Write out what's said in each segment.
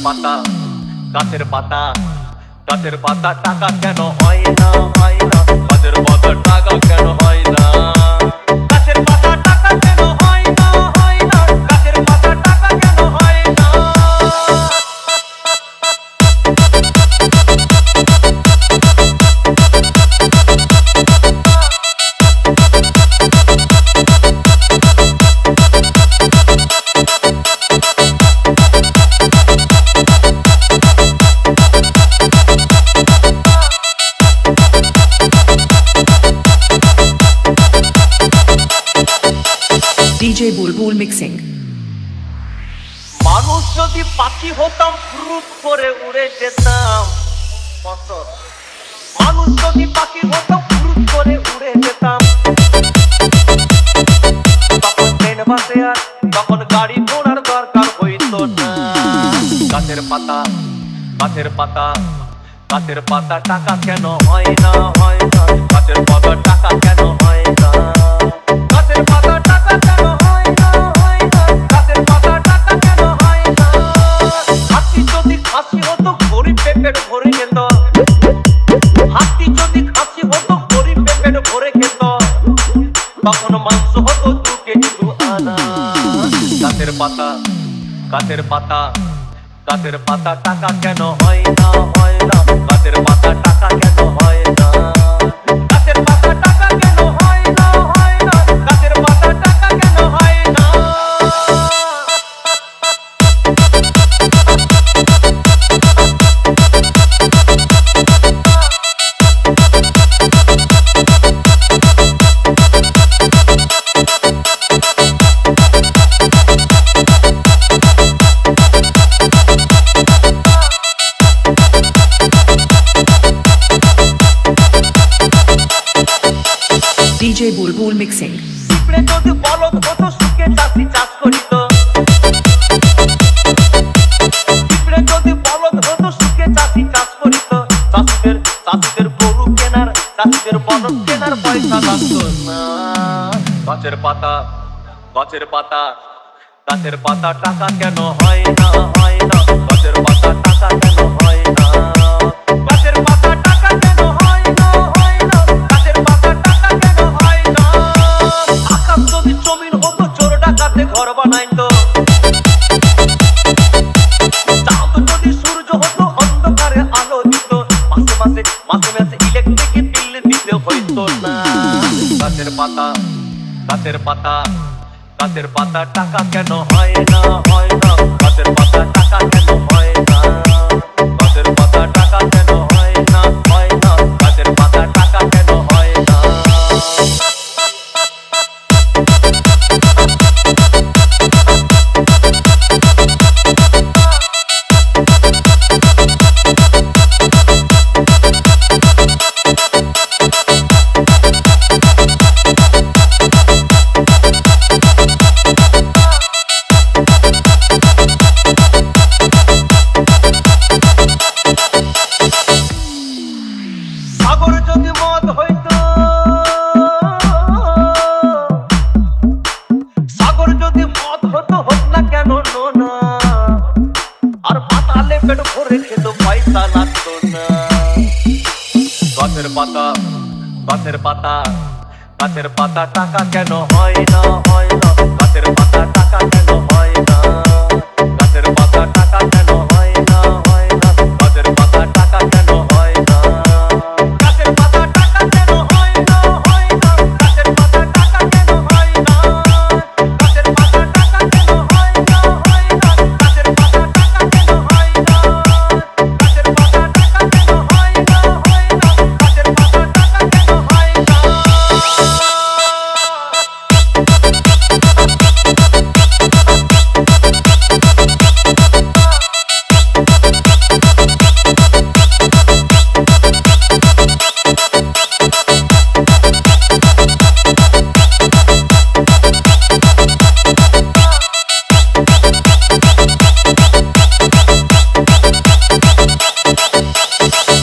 পাতা গাছের পাতা গাছের পাতা টাকা কেন হয় না গাছের পাতা টাকা কেন হয় না গাছের পাতা টাকা কেন হয় না গাছের পাতা টাকা কেন হয় না DJ Bulbul Mixing. মানুষ যদি পাখি হতাম ফুরুত করে উড়ে যেতাম মানুষ যদি পাখি হতাম ফুরুত করে উড়ে যেতাম তখন ট্রেন বাসে আর তখন গাড়ি ঘোড়ার দরকার হইতো না গাছের পাতা গাছের পাতা গাছের পাতা টাকা কেন হয় না গাছের পাতা টাকা কেন হয় না গাছের পাতা টাকা কেন হয় না গাছের পাতা টাকা কেন হয় না হাতি যদি খাসি হতো গরিব পেটের ভরে খেত হাতি যদি খাসি হতো গরিব পেটের ভরে খেত তখন মাংস হতো 2 কেজি 2 আনা গাছের পাতা গাছের পাতা গাছের পাতা টাকা কেন হয় না গাছের পাতা টাকা কেন হয় না গাছের পাতা টাকা কেন হয় না গাছের পাতা টাকা কেন হয় না DJ Bulbul Mixing. পিঁপড়ে যদি বলদ হতো সুখে চাষি চাষ করিত পিঁপড়ে যদি বলদ হতো সুখে চাষি চাষ করিত চাষিদের গরু কেনার চাষিদের বলদ কেনার পয়সা লাগতো না গাছের পাতা গাছের পাতা গাছের পাতা টাকা কেন হয় না গাছের পাতা টাকা কেন হয় না গাছের পাতা টাকা কেন হয় না গাছের পাতা টাকা কেন হয় না আকাশ যদি জমিন হতো চোর ডাকাতে ঘর বানাইতো চাঁদ যদি সূর্য হতো অন্ধকারে আলো দিত মাসে মাসে ইলেকট্রিক বিল দিতে হইতো না গাছের পাতা গাছের পাতা গাছের পাতা টাকা কেন হয় না গাছের পাতা টাকা কেন হয় না গাছের পাতা টাকা কেন হয় না গাছের পাতা টাকা কেন হয় না সাগর যদি মদ হইতো সাগর যদি মদ হতো হোক না কেন নোনা আর পাতালে পেট ভরে খেত পয়সা লাগতো না গাছের পাতা গাছের পাতা গাছের পাতা টাকা কেন হয় না গাছের পাতা টাকা কেন হয় না গাছের পাতা টাকা কেন হয় না গাছের পাতা টাকা কেন হয় না গাছের পাতা টাকা কেন হয় না গাছের পাতা টাকা কেন হয় না গাছের পাতা টাকা কেন হয় না গাছের পাতা টাকা কেন হয় না গাছের পাতা টাকা কেন হয় না গাছের পাতা টাকা কেন হয় না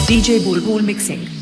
DJ Bulbul Mixing.